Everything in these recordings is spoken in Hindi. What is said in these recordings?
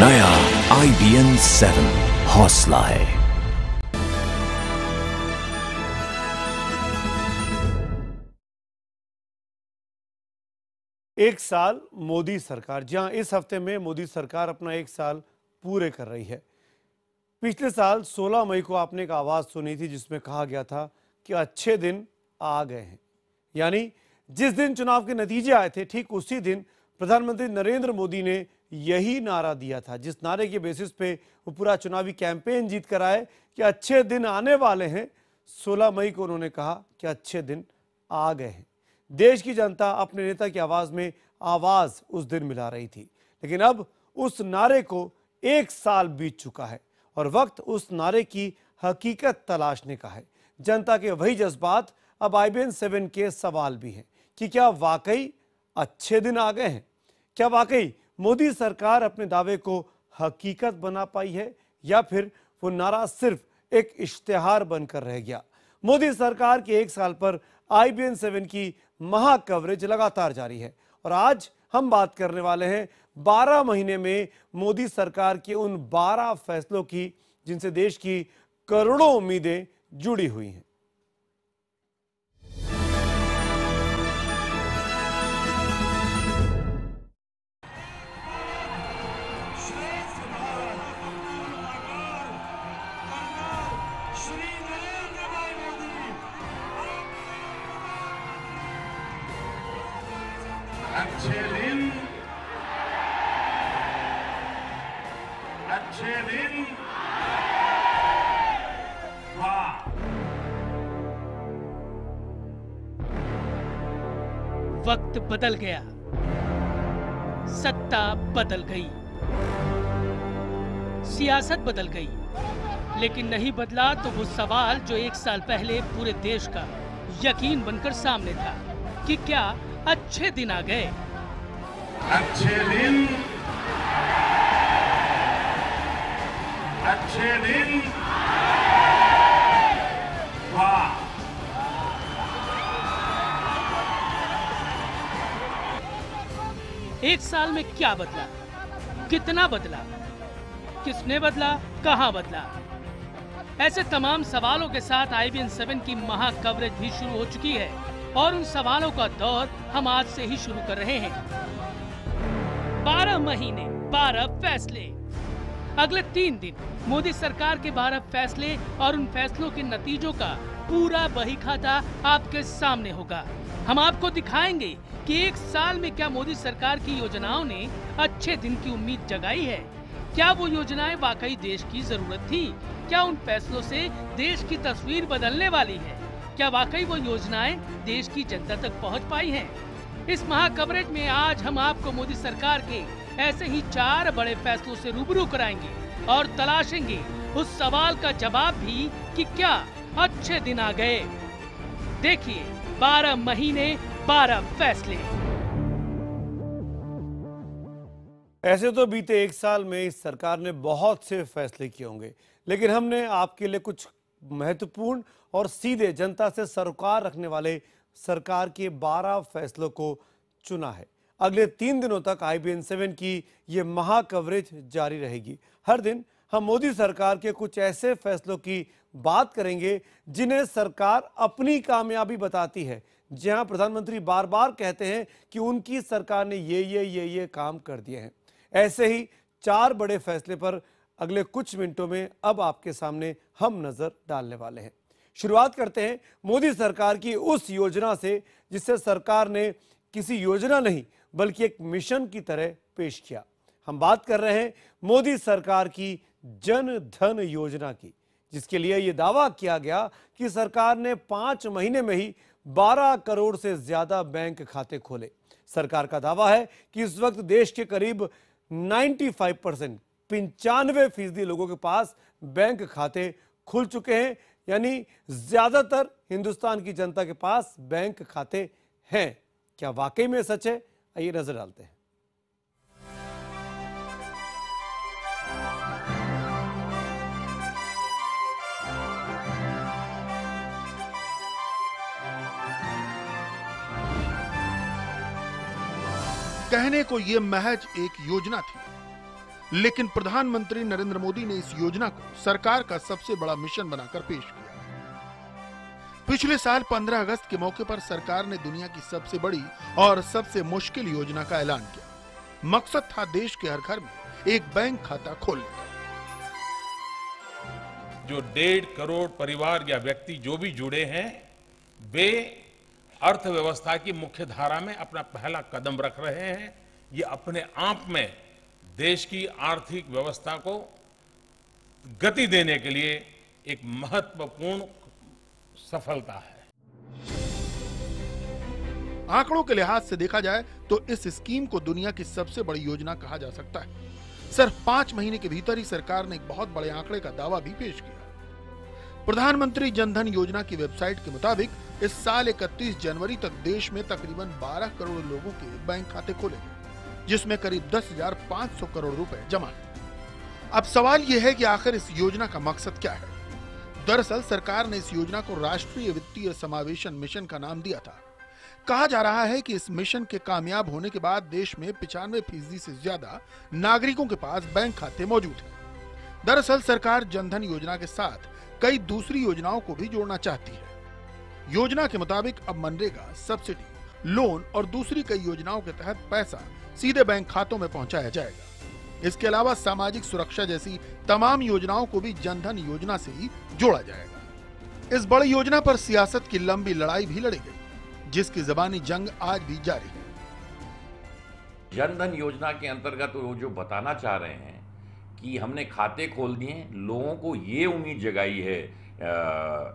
नया IBN 7 हौसला है। एक साल मोदी सरकार, जहां इस हफ्ते में मोदी सरकार अपना एक साल पूरे कर रही है। पिछले साल 16 मई को आपने एक आवाज सुनी थी जिसमें कहा गया था कि अच्छे दिन आ गए हैं। यानी जिस दिन चुनाव के नतीजे आए थे ठीक उसी दिन प्रधानमंत्री नरेंद्र मोदी ने यही नारा दिया था, जिस नारे के बेसिस पे वो पूरा चुनावी कैंपेन जीत कर आए कि अच्छे दिन आने वाले हैं। 16 मई को उन्होंने कहा कि अच्छे दिन आ गए हैं। देश की जनता अपने नेता की आवाज में आवाज उस दिन मिला रही थी, लेकिन अब उस नारे को एक साल बीत चुका है और वक्त उस नारे की हकीकत तलाशने का है। जनता के वही जज्बात अब IBN 7 के सवाल भी हैं कि क्या वाकई अच्छे दिन आ गए हैं? क्या वाकई मोदी सरकार अपने दावे को हकीकत बना पाई है या फिर वो नारा सिर्फ एक इश्तिहार बनकर रह गया? मोदी सरकार के एक साल पर IBN 7 की महा कवरेज लगातार जारी है और आज हम बात करने वाले हैं 12 महीने में मोदी सरकार के उन 12 फैसलों की जिनसे देश की करोड़ों उम्मीदें जुड़ी हुई हैं। अच्छे दिन वाह। वक्त बदल गया, सत्ता बदल गई, सियासत बदल गई, लेकिन नहीं बदला तो वो सवाल जो एक साल पहले पूरे देश का यकीन बनकर सामने था कि क्या अच्छे दिन आ गए। अच्छे दिन, अच्छे दिन वाह। एक साल में क्या बदला, कितना बदला, किसने बदला, कहां बदला? ऐसे तमाम सवालों के साथ IBN 7 की महा कवरेज भी शुरू हो चुकी है और उन सवालों का दौर हम आज से ही शुरू कर रहे हैं। 12 महीने, 12 फैसले। अगले 3 दिन मोदी सरकार के 12 फैसले और उन फैसलों के नतीजों का पूरा बही खाता आपके सामने होगा। हम आपको दिखाएंगे कि एक साल में क्या मोदी सरकार की योजनाओं ने अच्छे दिन की उम्मीद जगाई है। क्या वो योजनाएं वाकई देश की जरूरत थी? क्या उन फैसलों से देश की तस्वीर बदलने वाली है? क्या वाकई वो योजनाएं देश की जनता तक पहुंच पाई हैं? इस महा कवरेज में आज हम आपको मोदी सरकार के ऐसे ही 4 बड़े फैसलों से रूबरू कराएंगे और तलाशेंगे उस सवाल का जवाब भी कि क्या अच्छे दिन आ गए। देखिए 12 महीने 12 फैसले। ऐसे तो बीते एक साल में इस सरकार ने बहुत से फैसले किए होंगे, लेकिन हमने आपके लिए कुछ महत्वपूर्ण और सीधे जनता से सरोकार रखने वाले सरकार के 12 फैसलों को चुना है। अगले 3 दिनों तक IBN 7 की ये महा कवरेज जारी रहेगी। हर दिन हम मोदी सरकार के कुछ ऐसे फैसलों की बात करेंगे जिन्हें सरकार अपनी कामयाबी बताती है, जहां प्रधानमंत्री बार बार कहते हैं कि उनकी सरकार ने ये काम कर दिए हैं। ऐसे ही 4 बड़े फैसले पर अगले कुछ मिनटों में अब आपके सामने हम नजर डालने वाले हैं। शुरुआत करते हैं मोदी सरकार की उस योजना से जिसे सरकार ने किसी योजना नहीं बल्कि एक मिशन की तरह पेश किया। हम बात कर रहे हैं मोदी सरकार की जन धन योजना की, जिसके लिए यह दावा किया गया कि सरकार ने 5 महीने में ही 12 करोड़ से ज्यादा बैंक खाते खोले। सरकार का दावा है कि इस वक्त देश के करीब 95% 95% लोगों के पास बैंक खाते खुल चुके हैं, यानी ज्यादातर हिंदुस्तान की जनता के पास बैंक खाते हैं। क्या वाकई में सच है? आइए नजर डालते हैं। कहने को यह महज एक योजना थी, लेकिन प्रधानमंत्री नरेंद्र मोदी ने इस योजना को सरकार का सबसे बड़ा मिशन बनाकर पेश किया। पिछले साल 15 अगस्त के मौके पर सरकार ने दुनिया की सबसे बड़ी और सबसे मुश्किल योजना का ऐलान किया। मकसद था देश के हर घर में एक बैंक खाता खोलने का। जो 1.5 करोड़ परिवार या व्यक्ति जो भी जुड़े हैं, वे अर्थव्यवस्था की मुख्य धारा में अपना पहला कदम रख रहे हैं। ये अपने आप में देश की आर्थिक व्यवस्था को गति देने के लिए एक महत्वपूर्ण सफलता है। आंकड़ों के लिहाज से देखा जाए तो इस स्कीम को दुनिया की सबसे बड़ी योजना कहा जा सकता है। सिर्फ 5 महीने के भीतर ही सरकार ने एक बहुत बड़े आंकड़े का दावा भी पेश किया। प्रधानमंत्री जनधन योजना की वेबसाइट के मुताबिक इस साल 31 जनवरी तक देश में तकरीबन 12 करोड़ लोगों के बैंक खाते खोले गए, जिसमें करीब 10,500 करोड़ रुपए जमा हैं। अब सवाल यह है कि आखिर इस योजना का मकसद क्या है। दरअसल सरकार ने इस योजना को राष्ट्रीय वित्तीय समावेशन मिशन का नाम दिया था। कहा जा रहा है कि इस मिशन के कामयाब होने के बाद देश में 95% से ज्यादा नागरिकों के पास बैंक खाते मौजूद हैं। दरअसल सरकार जनधन योजना के साथ कई दूसरी योजनाओं को भी जोड़ना चाहती है। योजना के मुताबिक अब मनरेगा, सब्सिडी, लोन और दूसरी कई योजनाओं के तहत पैसा सीधे बैंक खातों में पहुंचाया जाएगा। इसके अलावा सामाजिक सुरक्षा जैसी तमाम योजनाओं को भी जनधन योजना से ही जोड़ा जाएगा। इस बड़ी योजना पर सियासत की लंबी लड़ाई भी लड़ी गई, जिसकी ज़बानी जंग आज भी जारी है। जनधन योजना के अंतर्गत वो जो बताना चाह रहे हैं कि हमने खाते खोल दिए, लोगों को ये उम्मीद जगाई है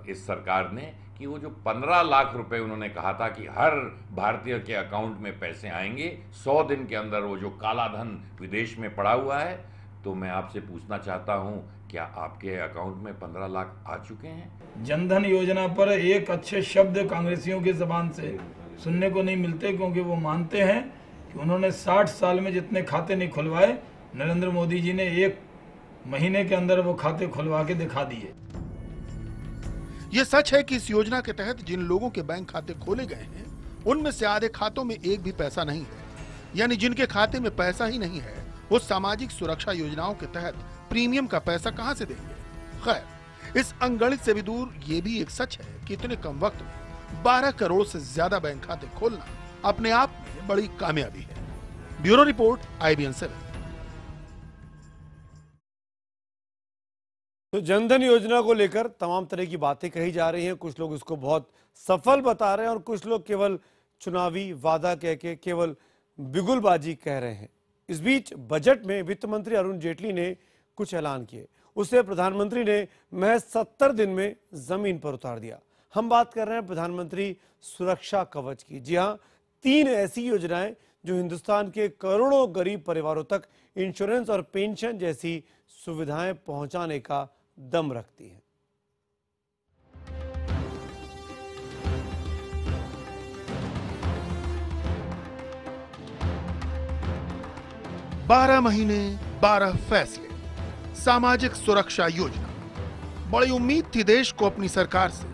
इस सरकार ने कि वो जो 15 लाख रुपए उन्होंने कहा था कि हर भारतीय के अकाउंट में पैसे आएंगे 100 दिन के अंदर, वो जो काला धन विदेश में पड़ा हुआ है, तो मैं आपसे पूछना चाहता हूं, क्या आपके अकाउंट में 15 लाख आ चुके हैं? जनधन योजना पर एक अच्छे शब्द कांग्रेसियों की जबान से सुनने को नहीं मिलते, क्योंकि वो मानते हैं कि उन्होंने 60 साल में जितने खाते नहीं खुलवाए, नरेंद्र मोदी जी ने 1 महीने के अंदर वो खाते खुलवा के दिखा दिए। ये सच है कि इस योजना के तहत जिन लोगों के बैंक खाते खोले गए हैं, उनमें से आधे खातों में एक भी पैसा नहीं है। यानी जिनके खाते में पैसा ही नहीं है, वो सामाजिक सुरक्षा योजनाओं के तहत प्रीमियम का पैसा कहां से देंगे। खैर, इस अंगणित से भी दूर ये भी एक सच है कि इतने कम वक्त में 12 करोड़ से ज्यादा बैंक खाते खोलना अपने आप में बड़ी कामयाबी है। Bureau report, IBN 7। तो जनधन योजना को लेकर तमाम तरह की बातें कही जा रही हैं। कुछ लोग इसको बहुत सफल बता रहे हैं और कुछ लोग केवल चुनावी वादा कह के केवल बिगुलबाजी कह रहे हैं। इस बीच बजट में वित्त मंत्री अरुण जेटली ने कुछ ऐलान किए, उसे प्रधानमंत्री ने महज 70 दिन में जमीन पर उतार दिया। हम बात कर रहे हैं प्रधानमंत्री सुरक्षा कवच की। जी हां, 3 ऐसी योजनाएं जो हिंदुस्तान के करोड़ों गरीब परिवारों तक इंश्योरेंस और पेंशन जैसी सुविधाएं पहुंचाने का दम रखती हैं। 12 महीने 12 फैसले, सामाजिक सुरक्षा योजना। बड़ी उम्मीद थी देश को अपनी सरकार से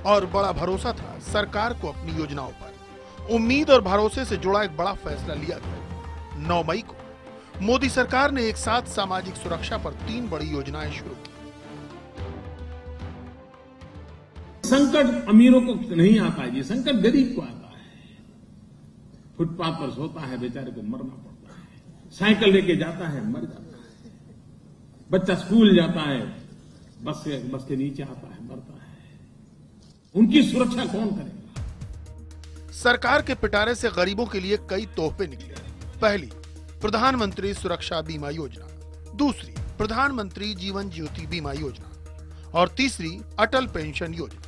और बड़ा भरोसा था सरकार को अपनी योजनाओं पर। उम्मीद और भरोसे से जुड़ा एक बड़ा फैसला लिया गया। 9 मई को मोदी सरकार ने एक साथ सामाजिक सुरक्षा पर 3 बड़ी योजनाएं शुरू की। संकट अमीरों को नहीं आता है, ये संकट गरीब को आता है। फुटपाथ पर सोता है, बेचारे को मरना पड़ता है। साइकिल लेके जाता है, मर जाता है। बच्चा स्कूल जाता है, बस के नीचे आता है, मरता है। उनकी सुरक्षा कौन करेगा? सरकार के पिटारे से गरीबों के लिए कई तोहफे निकले। पहली, प्रधानमंत्री सुरक्षा बीमा योजना। दूसरी, प्रधानमंत्री जीवन ज्योति बीमा योजना। और तीसरी, अटल पेंशन योजना।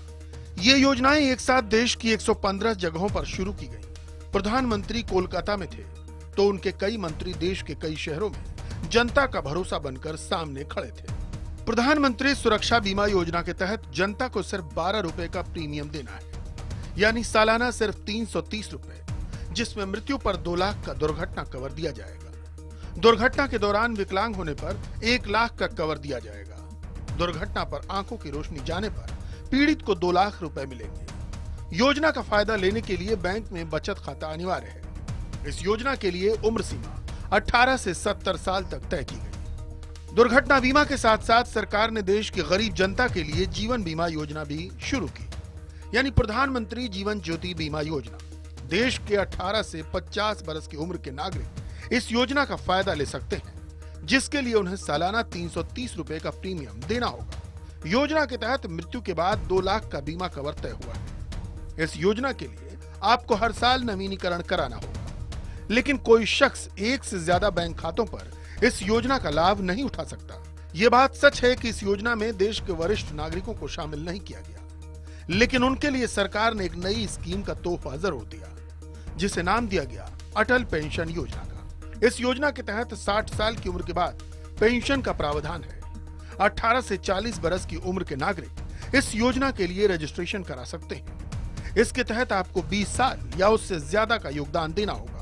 ये योजनाएं एक साथ देश की 115 जगहों पर शुरू की गई। प्रधानमंत्री कोलकाता में थे तो उनके कई मंत्री देश के कई शहरों में जनता का भरोसा बनकर सामने खड़े थे। प्रधानमंत्री सुरक्षा बीमा योजना के तहत जनता को सिर्फ 12 रुपए का प्रीमियम देना है, यानी सालाना सिर्फ 330 रुपए, जिसमें मृत्यु पर 2 लाख का दुर्घटना कवर दिया जाएगा। दुर्घटना के दौरान विकलांग होने पर 1 लाख का कवर दिया जाएगा। दुर्घटना पर आंखों की रोशनी जाने पर पीड़ित को 2 लाख रुपए मिलेंगे। योजना का फायदा लेने के लिए बैंक में बचत खाता अनिवार्य है। इस योजना के लिए उम्र सीमा 18 से 70 साल तक तय की गई। दुर्घटना बीमा के साथ साथ सरकार ने देश की गरीब जनता के लिए जीवन बीमा योजना भी शुरू की, यानी प्रधानमंत्री जीवन ज्योति बीमा योजना। देश के 18 से 50 वर्ष की उम्र के नागरिक इस योजना का फायदा ले सकते हैं, जिसके लिए उन्हें सालाना 330 रुपए का प्रीमियम देना होगा। योजना के तहत मृत्यु के बाद 2 लाख का बीमा कवर तय हुआ है। इस योजना के लिए आपको हर साल नवीनीकरण कराना होगा, लेकिन कोई शख्स एक से ज्यादा बैंक खातों पर इस योजना का लाभ नहीं उठा सकता। ये बात सच है कि इस योजना में देश के वरिष्ठ नागरिकों को शामिल नहीं किया गया, लेकिन उनके लिए सरकार ने एक नई स्कीम का तोहफा जरूर दिया, जिसे नाम दिया गया अटल पेंशन योजना का। इस योजना के तहत 60 साल की उम्र के बाद पेंशन का प्रावधान है। 18 से 40 वर्ष की उम्र के नागरिक इस योजना के लिए रजिस्ट्रेशन करा सकते हैं। इसके तहत आपको 20 साल या उससे ज्यादा का योगदान देना होगा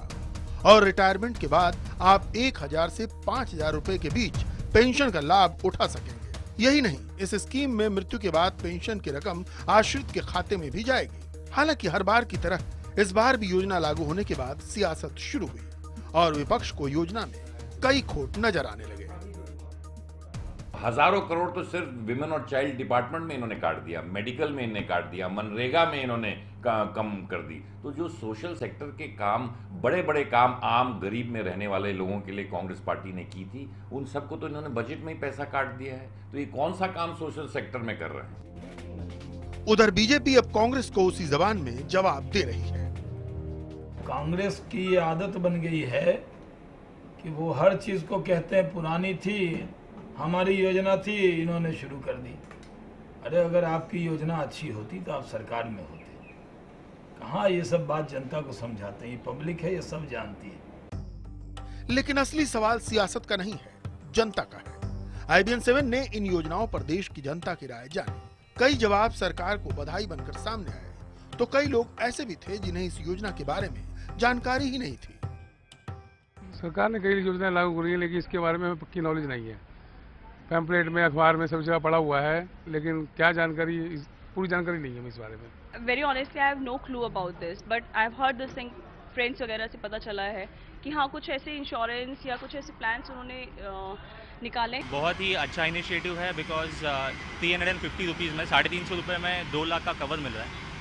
और रिटायरमेंट के बाद आप 1000 से 5000 रुपए के बीच पेंशन का लाभ उठा सकेंगे। यही नहीं, इस स्कीम में मृत्यु के बाद पेंशन की रकम आश्रित के खाते में भी जाएगी। हालांकि हर बार की तरह इस बार भी योजना लागू होने के बाद सियासत शुरू हुई और विपक्ष को योजना में कई खोट नजर आने लगे। हजारों करोड़ तो सिर्फ विमेन और चाइल्ड डिपार्टमेंट में इन्होंने काट दिया, मेडिकल में इन्होंने काट दिया, मनरेगा में इन्होंने कम कर दी। तो जो सोशल सेक्टर के काम, बड़े बड़े काम आम गरीब में रहने वाले लोगों के लिए कांग्रेस पार्टी ने की थी, उन सबको तो इन्होंने बजट में ही पैसा काट दिया है। तो ये कौन सा काम सोशल सेक्टर में कर रहे हैं? उधर बीजेपी अब कांग्रेस को उसी जबान में जवाब दे रही है। कांग्रेस की ये आदत बन गई है कि वो हर चीज को कहते हैं पुरानी थी, हमारी योजना थी, इन्होंने शुरू कर दी। अरे अगर आपकी योजना अच्छी होती तो आप सरकार में होते। कहाँ ये सब बात जनता को समझाते हैं, ये पब्लिक है, ये सब जानती है। लेकिन असली सवाल सियासत का नहीं है, जनता का है। IBN 7 ने इन योजनाओं पर देश की जनता की राय जानी। कई जवाब सरकार को बधाई बनकर सामने आए, तो कई लोग ऐसे भी थे जिन्हें इस योजना के बारे में जानकारी ही नहीं थी। सरकार ने कई योजनाएं लागू करी है, लेकिन इसके बारे में पक्की नॉलेज नहीं है। पैम्पलेट में, अखबार में सब जगह पड़ा हुआ है, लेकिन क्या जानकारी, पूरी जानकारी नहीं है इस बारे में। Very honestly I have no clue about this, but I have heard this thing, friends वगैरह से पता चला है कि हाँ कुछ ऐसे इंश्योरेंस या कुछ ऐसे प्लान्स उन्होंने निकाले। बहुत ही अच्छा इनिशिएटिव है, बिकॉज 350 रुपीज़ में 350 रुपये में 2 लाख का कवर मिल रहा है।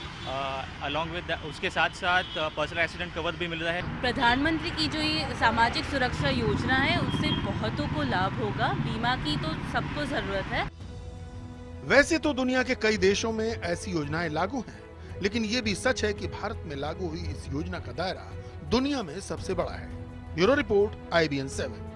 अलॉन्ग विद उसके साथ साथ पर्सनल एक्सीडेंट कवर भी मिल रहा है। प्रधानमंत्री की जो ये सामाजिक सुरक्षा योजना है, उससे बहुतों को लाभ होगा। बीमा की तो सबको जरूरत है। वैसे तो दुनिया के कई देशों में ऐसी योजनाएं लागू हैं, लेकिन ये भी सच है कि भारत में लागू हुई इस योजना का दायरा दुनिया में सबसे बड़ा है। Bureau report, IBN 7।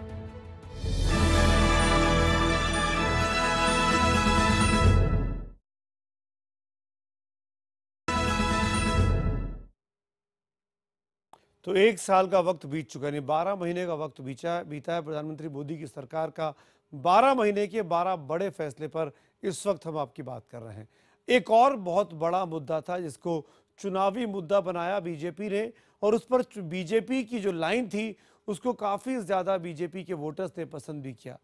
तो 1 साल का वक्त बीत चुका है, 12 महीने का वक्त बीता है प्रधानमंत्री मोदी की सरकार का। 12 महीने के 12 बड़े फैसले पर इस वक्त हम आपकी बात कर रहे हैं। एक और बहुत बड़ा मुद्दा था जिसको चुनावी मुद्दा बनाया बीजेपी ने, और उस पर बीजेपी की जो लाइन थी उसको काफ़ी ज़्यादा बीजेपी के वोटर्स ने पसंद भी किया।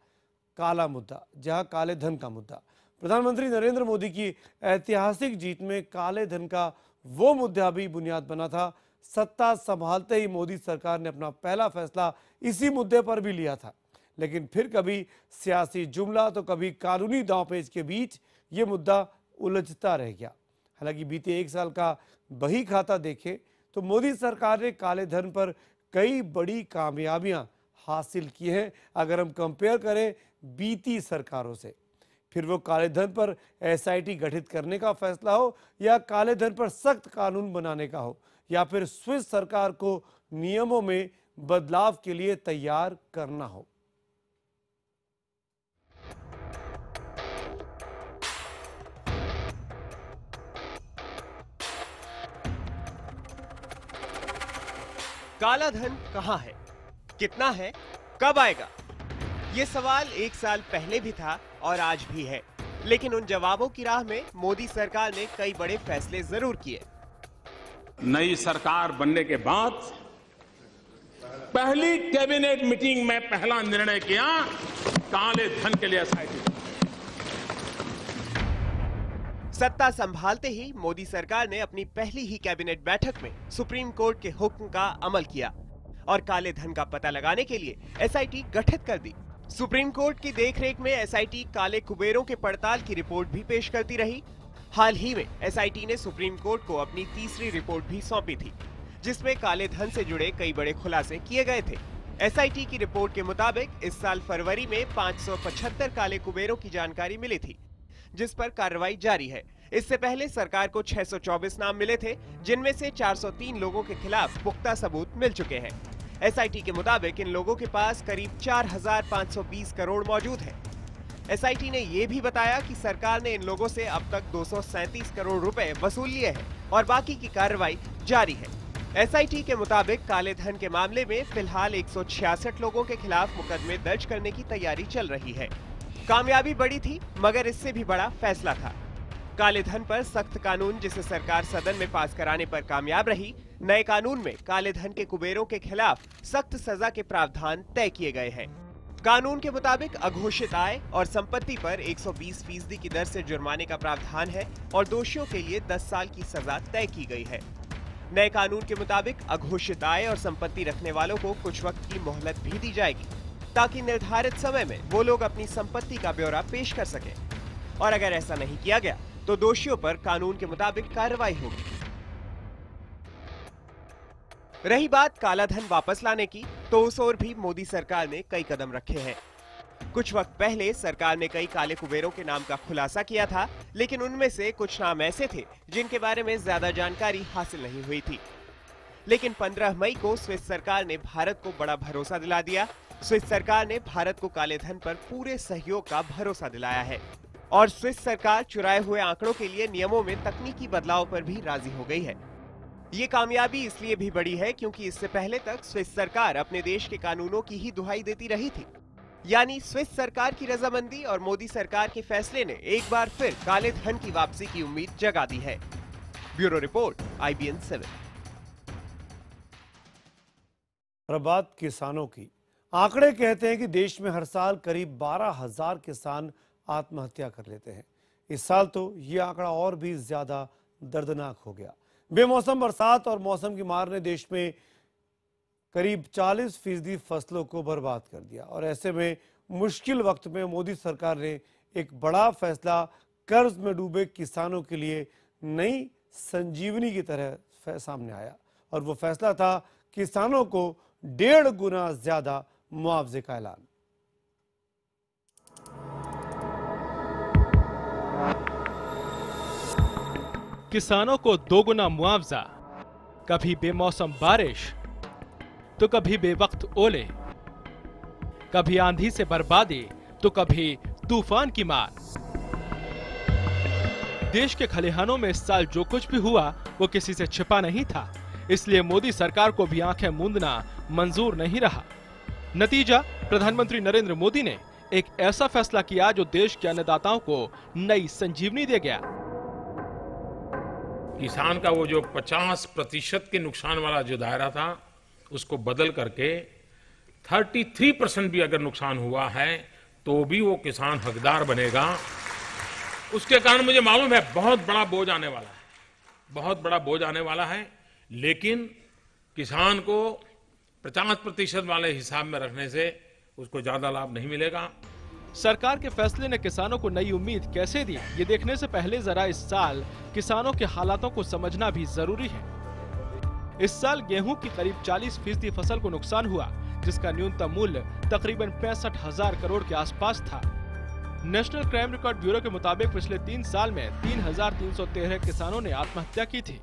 काला मुद्दा, जहाँ काले धन का मुद्दा। प्रधानमंत्री नरेंद्र मोदी की ऐतिहासिक जीत में काले धन का वो मुद्दा भी बुनियाद बना था। सत्ता संभालते ही मोदी सरकार ने अपना पहला फैसला इसी मुद्दे पर भी लिया था, लेकिन फिर कभी सियासी जुमला तो कभी कानूनी दांवपेच के बीच ये मुद्दा उलझता रह गया। हालांकि बीते 1 साल का बही खाता देखें तो मोदी सरकार ने काले धन पर कई बड़ी कामयाबियां हासिल की हैं। अगर हम कंपेयर करें बीती सरकारों से, फिर वो काले धन पर SIT गठित करने का फैसला हो, या काले धन पर सख्त कानून बनाने का हो, या फिर स्विस सरकार को नियमों में बदलाव के लिए तैयार करना हो। काला धन कहां है, कितना है, कब आएगा? ये सवाल 1 साल पहले भी था और आज भी है, लेकिन उन जवाबों की राह में मोदी सरकार ने कई बड़े फैसले जरूर किए। नई सरकार बनने के बाद पहली कैबिनेट मीटिंग में पहला निर्णय किया काले धन के लिए SIT। सत्ता संभालते ही मोदी सरकार ने अपनी पहली ही कैबिनेट बैठक में सुप्रीम कोर्ट के हुक्म का अमल किया। और काले धन का पता लगाने के लिए एसआईटी गठित कर दी। सुप्रीम कोर्ट की देखरेख में एसआईटी काले कुबेरों के पड़ताल की रिपोर्ट भी पेश करती रही। हाल ही में एसआईटी ने सुप्रीम कोर्ट को अपनी तीसरी रिपोर्ट भी सौंपी थी, जिसमें काले धन से जुड़े कई बड़े खुलासे किए गए थे। एसआईटी की रिपोर्ट के मुताबिक इस साल फरवरी में 575 काले कुबेरों की जानकारी मिली थी, जिस पर कार्रवाई जारी है। इससे पहले सरकार को 624 नाम मिले थे, जिनमें से 403 लोगों के खिलाफ पुख्ता सबूत मिल चुके हैं। एसआईटी के मुताबिक इन लोगों के पास करीब 4,520 करोड़ मौजूद है। एसआईटी ने ये भी बताया कि सरकार ने इन लोगों से अब तक 237 करोड़ रुपए वसूल लिए हैं और बाकी की कार्रवाई जारी है। एसआईटी के मुताबिक काले धन के मामले में फिलहाल 166 लोगों के खिलाफ मुकदमे दर्ज करने की तैयारी चल रही है। कामयाबी बड़ी थी, मगर इससे भी बड़ा फैसला था। काले धन पर सख्त कानून, जिसे सरकार सदन में पास कराने पर कामयाब रही। नए कानून में काले धन के कुबेरों के खिलाफ सख्त सजा के प्रावधान तय किए गए हैं। कानून के मुताबिक अघोषित आय और संपत्ति पर 120% की दर से जुर्माने का प्रावधान है और दोषियों के लिए 10 साल की सजा तय की गई है। नए कानून के मुताबिक अघोषित आय और संपत्ति रखने वालों को कुछ वक्त की मोहलत भी दी जाएगी, ताकि निर्धारित समय में वो लोग अपनी संपत्ति का ब्यौरा पेश कर सकें, और अगर ऐसा नहीं किया गया तो दोषियों पर कानून के मुताबिक कार्रवाई होगी। रही बात काला धन वापस लाने की, तो उस ओर भी मोदी सरकार ने कई कदम रखे हैं। कुछ वक्त पहले सरकार ने कई काले कुबेरों के नाम का खुलासा किया था, लेकिन उनमें से कुछ नाम ऐसे थे जिनके बारे में ज्यादा जानकारी हासिल नहीं हुई थी। लेकिन 15 मई को स्विस सरकार ने भारत को बड़ा भरोसा दिला दिया। स्विस सरकार ने भारत को काले धन पर पूरे सहयोग का भरोसा दिलाया है और स्विस सरकार चुराए हुए आंकड़ों के लिए नियमों में तकनीकी बदलाव पर भी राजी हो गई है। ये कामयाबी इसलिए भी बड़ी है क्योंकि इससे पहले तक स्विस सरकार अपने देश के कानूनों की ही दुहाई देती रही थी। यानी स्विस सरकार की रजामंदी और मोदी सरकार के फैसले ने एक बार फिर काले धन की वापसी की उम्मीद जगा दी है। Bureau report, IBN 7। और बात किसानों की। आंकड़े कहते हैं कि देश में हर साल करीब 12,000 किसान आत्महत्या कर लेते हैं। इस साल तो ये आंकड़ा और भी ज्यादा दर्दनाक हो गया। बेमौसम बरसात और मौसम की मार ने देश में करीब 40% फसलों को बर्बाद कर दिया और ऐसे में मुश्किल वक्त में मोदी सरकार ने एक बड़ा फैसला कर्ज में डूबे किसानों के लिए नई संजीवनी की तरह सामने आया और वो फैसला था किसानों को 1.5 गुना ज्यादा मुआवजे का ऐलान। किसानों को 2 गुना मुआवजा, कभी बेमौसम बारिश तो कभी बेवक्त ओले, कभी आंधी से बर्बादी तो कभी तूफान की मार। देश के खलिहानों में इस साल जो कुछ भी हुआ वो किसी से छिपा नहीं था, इसलिए मोदी सरकार को भी आंखें मूंदना मंजूर नहीं रहा। नतीजा, प्रधानमंत्री नरेंद्र मोदी ने एक ऐसा फैसला किया जो देश के अन्नदाताओं को नई संजीवनी दे गया। किसान का वो जो 50% के नुकसान वाला जो दायरा था उसको बदल करके 33% भी अगर नुकसान हुआ है तो भी वो किसान हकदार बनेगा। उसके कारण मुझे मालूम है बहुत बड़ा बोझ आने वाला है, बहुत बड़ा बोझ आने वाला है, लेकिन किसान को 50% वाले हिसाब में रखने से उसको ज्यादा लाभ नहीं मिलेगा। सरकार के फैसले ने किसानों को नई उम्मीद कैसे दी, ये देखने से पहले जरा इस साल किसानों के हालातों को समझना भी जरूरी है। इस साल गेहूं की करीब 40% फसल को नुकसान हुआ, जिसका न्यूनतम मूल्य तकरीबन 65,000 करोड़ के आसपास था। नेशनल क्राइम रिकॉर्ड ब्यूरो के मुताबिक पिछले 3 साल में 3,313 किसानों ने आत्महत्या की थी।